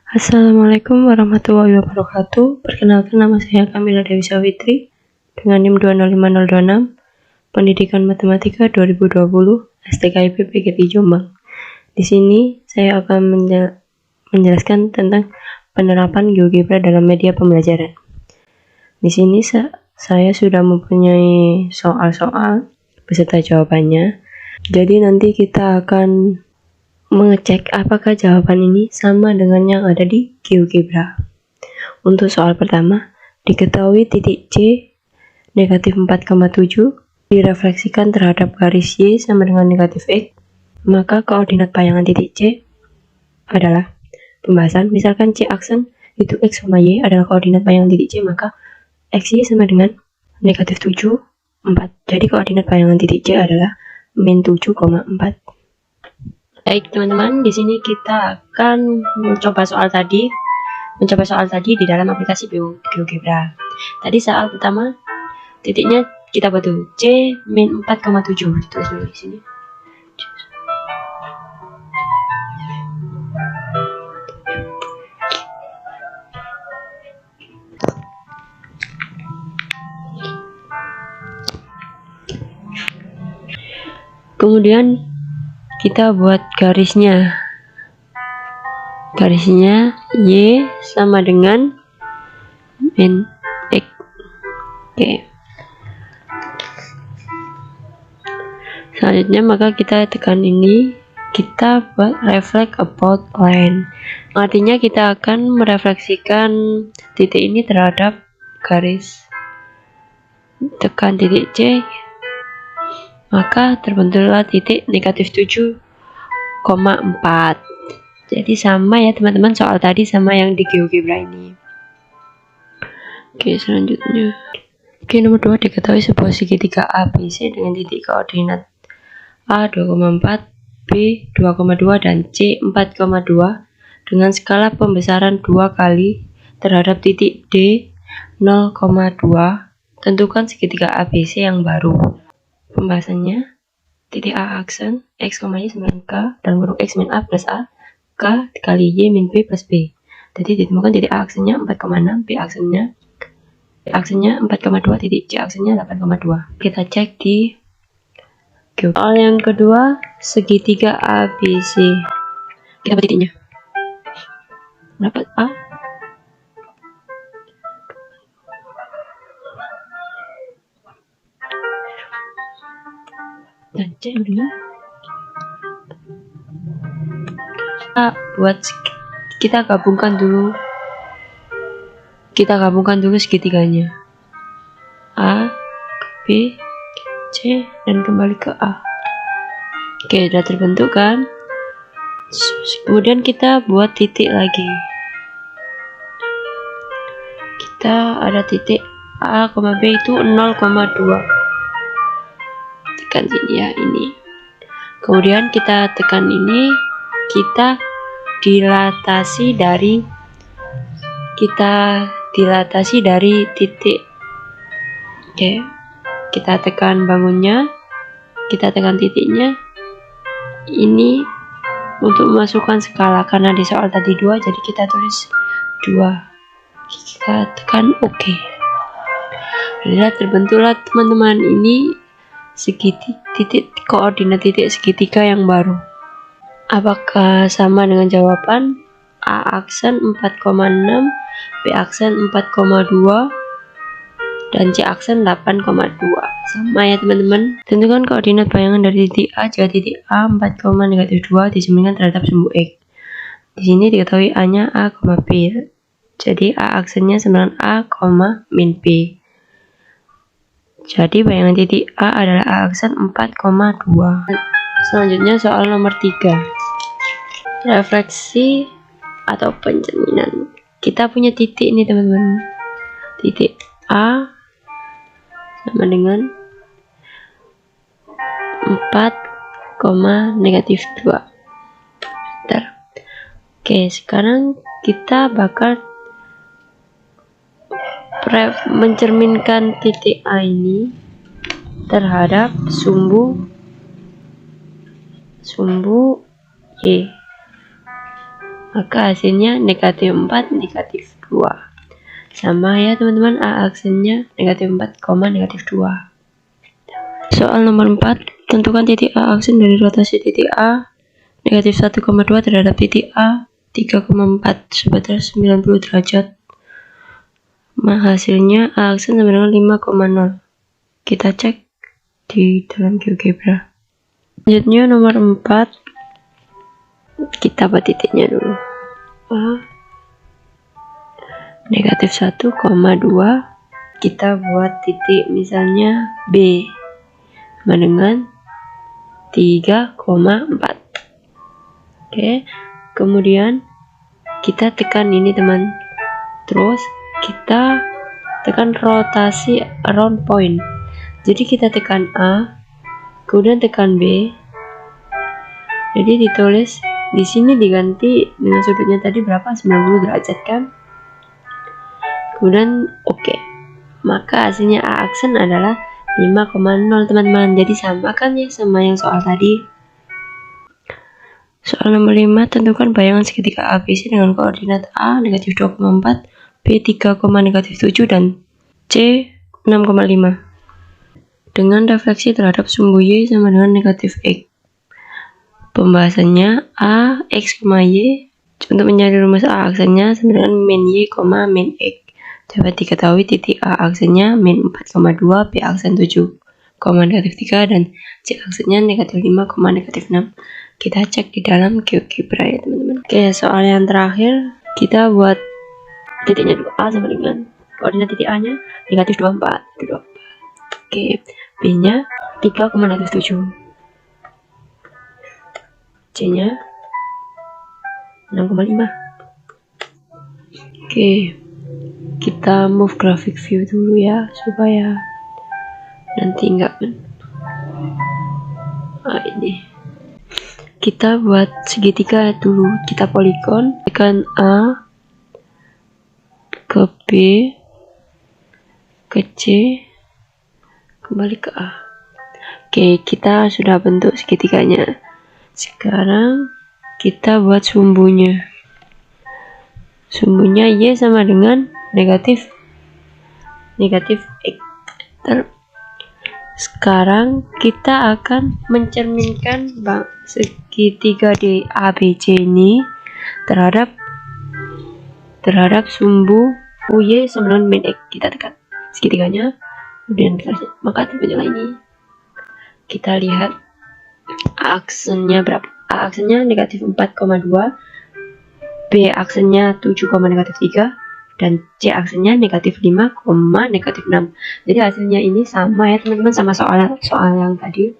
Assalamualaikum warahmatullahi wabarakatuh. Perkenalkan, nama saya Kamila Dewi Sawitri dengan NIM 205026, Pendidikan Matematika 2020, STKIP PGRI Jombang. Di sini saya akan menjelaskan tentang penerapan GeoGebra dalam media pembelajaran. Di sini saya sudah mempunyai soal-soal beserta jawabannya. Jadi nanti kita akan mengecek apakah jawaban ini sama dengan yang ada di GeoGebra. Untuk soal pertama, diketahui titik C negatif 4,7 direfleksikan terhadap garis Y sama dengan negatif X, maka koordinat bayangan titik C adalah pembahasan. Misalkan C aksen itu X, Y adalah koordinat bayangan titik C, maka XY sama dengan negatif 7, 4. Jadi koordinat bayangan titik C adalah min 7,4. Baik teman-teman, di sini kita akan mencoba soal tadi di dalam aplikasi GeoGebra. Tadi soal pertama, titiknya kita buat dulu C min 4,7, ditulis dulu di sini. Kemudian kita buat garisnya Y sama dengan min X. Oke. Selanjutnya maka kita tekan ini, kita buat reflect about line. Artinya kita akan merefleksikan titik ini terhadap garis. Tekan titik C, maka terbentuklah titik negatif 7,4. Jadi sama ya teman-teman, soal tadi sama yang di GeoGebra ini. Oke, selanjutnya. Oke, nomor 2, diketahui sebuah segitiga ABC dengan titik koordinat A 2,4, B 2,2 dan C 4,2 dengan skala pembesaran 2 kali terhadap titik D 0,2. Tentukan segitiga ABC yang baru. Pembahasannya, titik A aksen X, Y sama K dalam bentuk X min A plus A, K dikali Y min B plus B. Jadi ditemukan titik A aksennya 4,6, B aksennya 4,2, titik C aksennya 8,2. Kita cek di soal yang kedua, segitiga ABC. Kita buat titiknya. Dapat A dan C dulu. Kita gabungkan dulu segitiganya. A, B, C, dan kembali ke A. Oke, sudah terbentuk kan? Kemudian kita buat titik lagi. Kita ada titik A, B itu 0,2. Tekan sini ya, ini. Kemudian kita tekan ini, kita dilatasi dari titik. Oke, kita tekan bangunnya, kita tekan titiknya. Ini untuk memasukkan skala, karena di soal tadi 2, jadi kita tulis 2. Kita tekan OK. Lihat, terbentuklah teman-teman ini koordinat titik segitiga yang baru. Apakah sama dengan jawaban? A aksen 4,6, B aksen 4,2, dan C aksen 8,2. Sama ya teman-teman. Tentukan koordinat bayangan dari titik A jika titik A 4,-2 dicerminkan terhadap sumbu X. Di sini diketahui A-nya A, B. Jadi A aksennya sama dengan A, min B. Jadi bayangan titik A adalah A aksen 4,2. Selanjutnya soal nomor 3. Refleksi atau pencerminan. Kita punya titik ini teman-teman. Titik A sama dengan 4,-2. Bentar. Oke, sekarang kita bakal mencerminkan titik A ini terhadap sumbu Y. maka hasilnya negatif 4, negatif 2. Sama ya teman-teman, A aksennya negatif 4, negatif 2. Soal nomor 4, tentukan titik A aksen dari rotasi titik A negatif 1,2 terhadap titik A 3,4 sebesar 90 derajat. Hasilnya A aksen sama dengan 5,0. Kita cek di dalam GeoGebra. Selanjutnya nomor 4, kita buat titiknya dulu. A negatif 1,2, kita buat titik misalnya B sama dengan 3,4. Oke, kemudian kita tekan ini teman, terus kita tekan rotasi around point. Jadi kita tekan A, kemudian tekan B. Jadi ditulis di sini diganti dengan sudutnya tadi berapa, 90 derajat kan? Kemudian oke. Maka hasilnya A aksen adalah 5,0 teman-teman. Jadi sama kan ya sama yang soal tadi. Soal nomor 5, tentukan bayangan segitiga ABC dengan koordinat A negatif 2,4, B 3, negatif 7, dan C 6,5. Dengan refleksi terhadap sumbu Y sama dengan negatif X. Pembahasannya A, X, Y. Untuk mencari rumus A aksennya sama dengan min Y, min X. Dapat diketahui titik A aksennya min 4,2, B aksen 7, negatif 3, dan C aksennya negatif 5, negatif 6. Kita cek di dalam GeoGebra ya teman-teman. Oke, soal yang terakhir kita buat titiknya dulu. A sama dengan koordinat titik A nya negatif 24. Oke, B nya 3, negatif 7, C nya 6,5. Oke, kita move graphic view dulu ya supaya nanti enggak ini. Kita buat segitiga dulu, kita poligon, tekan A ke B ke C kembali ke A. Oke, kita sudah bentuk segitiganya. Sekarang kita buat sumbunya. Sumbunya Y sama dengan negatif X. Sekarang kita akan mencerminkan segitiga di ABC ini terhadap sumbu UY sama dengan min X. Kita tekan segitiganya, kemudian maka tipe ini kita lihat A aksennya berapa. A aksennya negatif 4,2, B aksennya 7, negatif 3, dan C aksennya negatif 5, negatif 6. Jadi hasilnya ini sama ya teman-teman, sama soal yang tadi.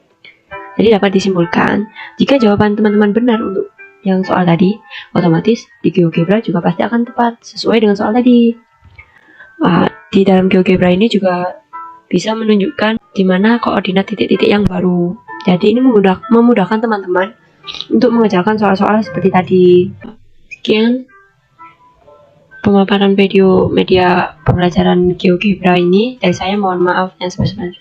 Jadi dapat disimpulkan jika jawaban teman-teman benar untuk yang soal tadi, otomatis di GeoGebra juga pasti akan tepat sesuai dengan soal tadi. Di dalam GeoGebra ini juga bisa menunjukkan di mana koordinat titik-titik yang baru. Jadi ini memudahkan teman-teman untuk mengerjakan soal-soal seperti tadi. Sekian pemaparan video media pembelajaran GeoGebra ini dari saya. Mohon maaf yang sebesar-besarnya.